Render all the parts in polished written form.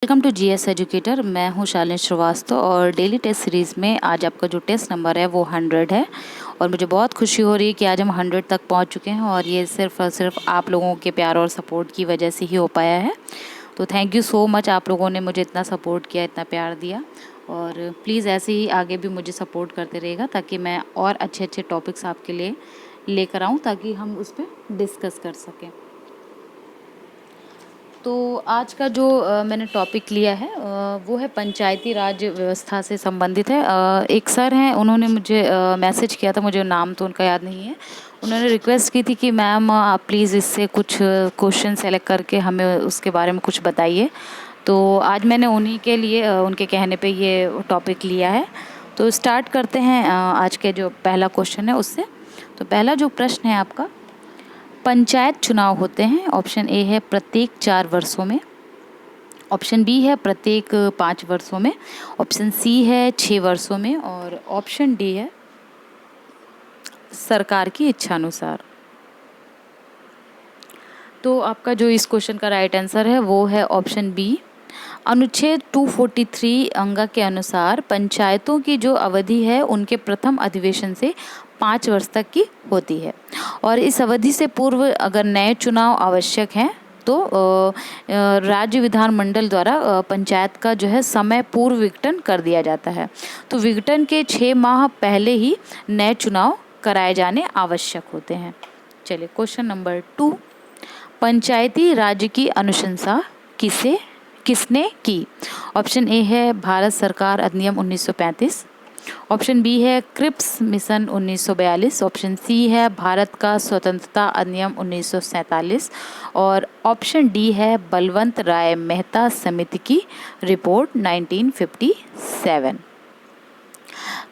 Welcome to GS educator. मैं हूं शालिनी श्रीवास्तव और डेली टेस्ट सीरीज़ में आज आपका जो टेस्ट नंबर है वो 100 है और मुझे बहुत खुशी हो रही है कि आज हम 100 तक पहुंच चुके हैं और ये सिर्फ और सिर्फ आप लोगों के प्यार और सपोर्ट की वजह से ही हो पाया है। तो थैंक यू सो मच, आप लोगों ने मुझे इतना सपोर्ट किया, इतना प्यार दिया और प्लीज़ ऐसे ही आगे भी मुझे सपोर्ट करते रहेगा ताकि मैं और अच्छे अच्छे टॉपिक्स आपके लिए लेकर आऊँ ताकि हम उस पर डिस्कस कर सकें। तो आज का जो मैंने टॉपिक लिया है वो है पंचायती राज व्यवस्था से संबंधित है। एक सर हैं, उन्होंने मुझे मैसेज किया था, मुझे नाम तो उनका याद नहीं है। उन्होंने रिक्वेस्ट की थी कि मैम आप प्लीज़ इससे कुछ क्वेश्चन सेलेक्ट करके हमें उसके बारे में कुछ बताइए। तो आज मैंने उन्हीं के लिए उनके कहने पे ये टॉपिक लिया है। तो स्टार्ट करते हैं आज के जो पहला क्वेश्चन है उससे। तो पहला जो प्रश्न है आपका, पंचायत चुनाव होते हैं। ऑप्शन ए है प्रत्येक 4 वर्षों में, ऑप्शन बी है प्रत्येक 5 वर्षों में, ऑप्शन सी है 6 वर्षों में और ऑप्शन डी है सरकार की इच्छा अनुसार। तो आपका जो इस क्वेश्चन का राइट आंसर है वो है ऑप्शन बी। अनुच्छेद 243 अंगा के अनुसार पंचायतों की जो अवधि है उनके प्रथम अधिवेशन से 5 वर्ष तक की होती है और इस अवधि से पूर्व अगर नए चुनाव आवश्यक हैं तो राज्य विधानमंडल द्वारा पंचायत का जो है समय पूर्व विघटन कर दिया जाता है। तो विघटन के 6 माह पहले ही नए चुनाव कराए जाने आवश्यक होते हैं। चलिए क्वेश्चन नंबर 2, पंचायती राज की अनुशंसा किसने की? ऑप्शन ए है भारत सरकार अधिनियम 1935, ऑप्शन बी है क्रिप्स मिशन 1942, ऑप्शन सी है भारत का स्वतंत्रता अधिनियम 1947 और ऑप्शन डी है बलवंत राय मेहता समिति की रिपोर्ट 1957।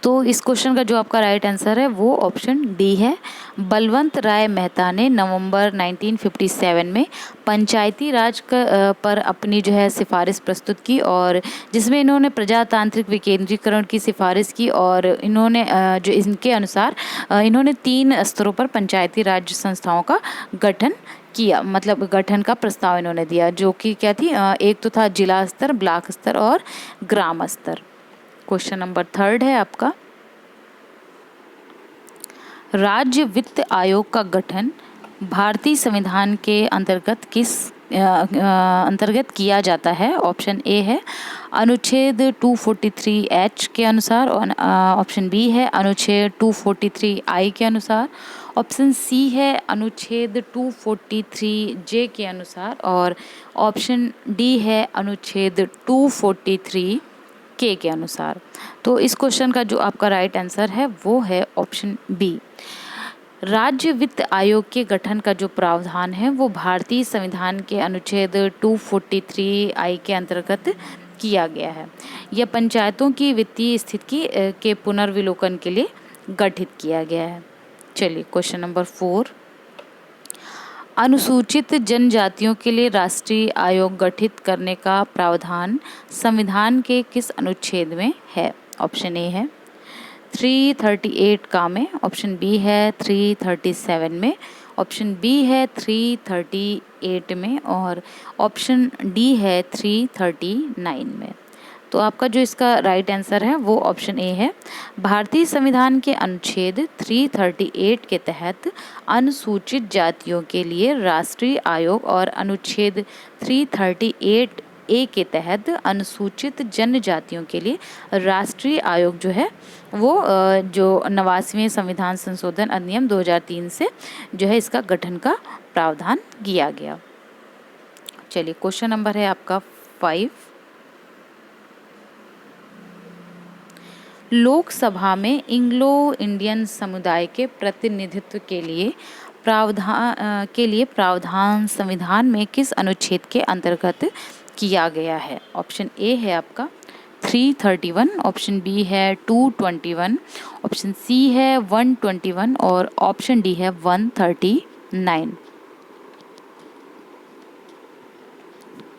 तो इस क्वेश्चन का जो आपका राइट आंसर है वो ऑप्शन डी है। बलवंत राय मेहता ने नवंबर 1957 में पंचायती राज पर अपनी जो है सिफारिश प्रस्तुत की और जिसमें इन्होंने प्रजातांत्रिक विकेंद्रीकरण की सिफारिश की और इन्होंने जो इनके अनुसार इन्होंने 3 स्तरों पर पंचायती राज संस्थाओं का गठन किया, मतलब गठन का प्रस्ताव इन्होंने दिया, जो कि क्या थी, एक तो था जिला स्तर, ब्लॉक स्तर और ग्राम स्तर। क्वेश्चन नंबर 3 है आपका, राज्य वित्त आयोग का गठन भारतीय संविधान के अंतर्गत अंतर्गत किया जाता है? ऑप्शन ए है अनुच्छेद 243H के अनुसार और ऑप्शन बी है अनुच्छेद 243I के अनुसार, ऑप्शन सी है अनुच्छेद 243J के अनुसार और ऑप्शन डी है अनुच्छेद 243 के अनुसार। तो इस क्वेश्चन का जो आपका राइट आंसर है वो है ऑप्शन बी। राज्य वित्त आयोग के गठन का जो प्रावधान है वो भारतीय संविधान के अनुच्छेद 243I के अंतर्गत किया गया है। यह पंचायतों की वित्तीय स्थिति के पुनर्विलोकन के लिए गठित किया गया है। चलिए क्वेश्चन नंबर 4, अनुसूचित जनजातियों के लिए राष्ट्रीय आयोग गठित करने का प्रावधान संविधान के किस अनुच्छेद में है? ऑप्शन ए है 338 का में, ऑप्शन बी है 337 में, ऑप्शन बी है 338 में और ऑप्शन डी है 339 में। तो आपका जो इसका राइट आंसर है वो ऑप्शन ए है। भारतीय संविधान के अनुच्छेद 338 के तहत अनुसूचित जातियों के लिए राष्ट्रीय आयोग और अनुच्छेद 338A के तहत अनुसूचित जनजातियों के लिए राष्ट्रीय आयोग जो है वो जो 89वें संविधान संशोधन अधिनियम 2003 से जो है इसका गठन का प्रावधान किया गया। चलिए क्वेश्चन नंबर है आपका 5, लोकसभा में एंग्लो इंडियन समुदाय के प्रतिनिधित्व के लिए प्रावधान संविधान में किस अनुच्छेद के अंतर्गत किया गया है? ऑप्शन ए है आपका 331, ऑप्शन बी है 221, ऑप्शन सी है 121 और ऑप्शन डी है 139।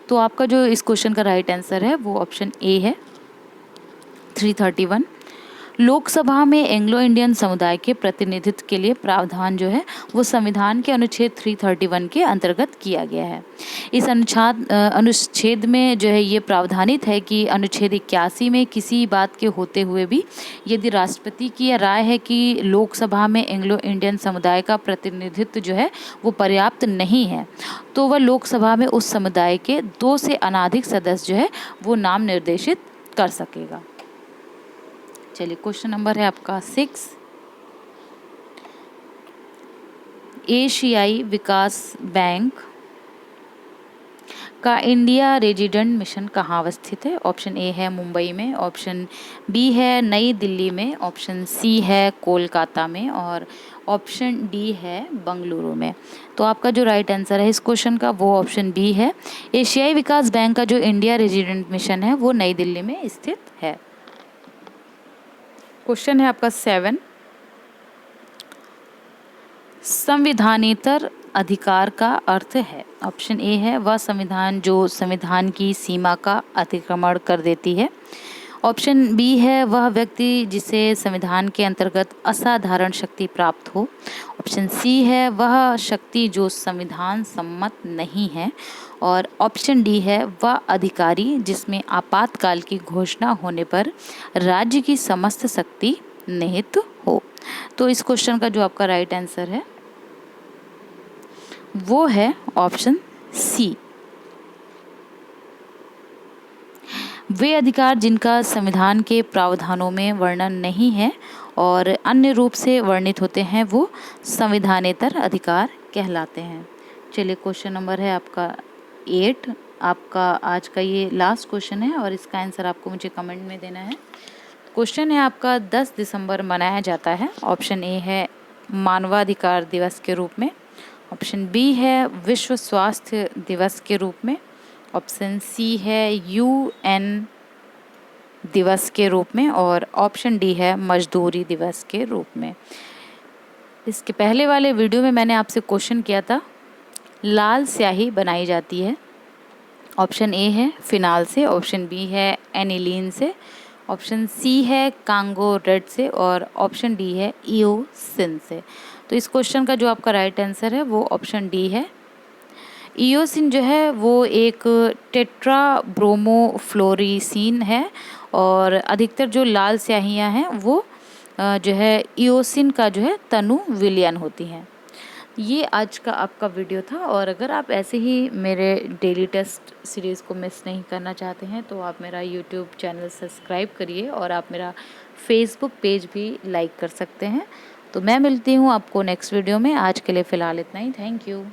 तो आपका जो इस क्वेश्चन का राइट आंसर है वो ऑप्शन ए है 331। लोकसभा में एंग्लो इंडियन समुदाय के प्रतिनिधित्व के लिए प्रावधान जो है वो संविधान के अनुच्छेद 331 के अंतर्गत किया गया है। इस अनुच्छेद में जो है ये प्रावधानित है कि अनुच्छेद 81 में किसी बात के होते हुए भी यदि राष्ट्रपति की यह राय है कि लोकसभा में एंग्लो इंडियन समुदाय का प्रतिनिधित्व जो है वो पर्याप्त नहीं है, तो वह लोकसभा में उस समुदाय के 2 से अनाधिक सदस्य जो है वो नाम निर्देशित कर सकेगा। चलिए क्वेश्चन नंबर है आपका 6। एशियाई विकास बैंक का इंडिया रेजिडेंट मिशन कहाँ अवस्थित है? ऑप्शन ए है मुंबई में, ऑप्शन बी है नई दिल्ली में, ऑप्शन सी है कोलकाता में और ऑप्शन डी है बंगलुरु में। तो आपका जो राइट आंसर है इस क्वेश्चन का वो ऑप्शन बी है। एशियाई विकास बैंक का जो इंडिया रेजिडेंट मिशन है वो नई दिल्ली में स्थित है। क्वेश्चन है आपका 7। संविधानेतर अधिकार का अर्थ है? ऑप्शन ए है वह संविधान जो संविधान की सीमा का अतिक्रमण कर देती है। ऑप्शन बी है वह व्यक्ति जिसे संविधान के अंतर्गत असाधारण शक्ति प्राप्त हो। ऑप्शन सी है वह शक्ति जो संविधान सम्मत नहीं है और ऑप्शन डी है वह अधिकारी जिसमें आपातकाल की घोषणा होने पर राज्य की समस्त शक्ति निहित हो। तो इस क्वेश्चन का जो आपका राइट आंसर है वो है ऑप्शन सी। वे अधिकार जिनका संविधान के प्रावधानों में वर्णन नहीं है और अन्य रूप से वर्णित होते हैं वो संविधानेतर अधिकार कहलाते हैं। चलिए क्वेश्चन नंबर है आपका 8। आपका आज का ये लास्ट क्वेश्चन है और इसका आंसर आपको मुझे कमेंट में देना है। क्वेश्चन है आपका 10 दिसंबर मनाया जाता है। ऑप्शन ए है मानवाधिकार दिवस के रूप में, ऑप्शन बी है विश्व स्वास्थ्य दिवस के रूप में, ऑप्शन सी है यूएन दिवस के रूप में और ऑप्शन डी है मजदूरी दिवस के रूप में। इसके पहले वाले वीडियो में मैंने आपसे क्वेश्चन किया था लाल स्याही बनाई जाती है। ऑप्शन ए है फिनाल से, ऑप्शन बी है एनिलीन से, ऑप्शन सी है कांगो रेड से और ऑप्शन डी है ईओसिन से। तो इस क्वेश्चन का जो आपका राइट आंसर है वो ऑप्शन डी है। ईओसिन जो है वो एक टेट्रा ब्रोमोफ्लोरिसीन है और अधिकतर जो लाल स्याहियाँ हैं वो जो है ईओसिन का जो है तनु विलयन होती हैं। ये आज का आपका वीडियो था और अगर आप ऐसे ही मेरे डेली टेस्ट सीरीज़ को मिस नहीं करना चाहते हैं तो आप मेरा यूट्यूब चैनल सब्सक्राइब करिए और आप मेरा फेसबुक पेज भी लाइक कर सकते हैं। तो मैं मिलती हूँ आपको नेक्स्ट वीडियो में। आज के लिए फ़िलहाल इतना ही। Thank you.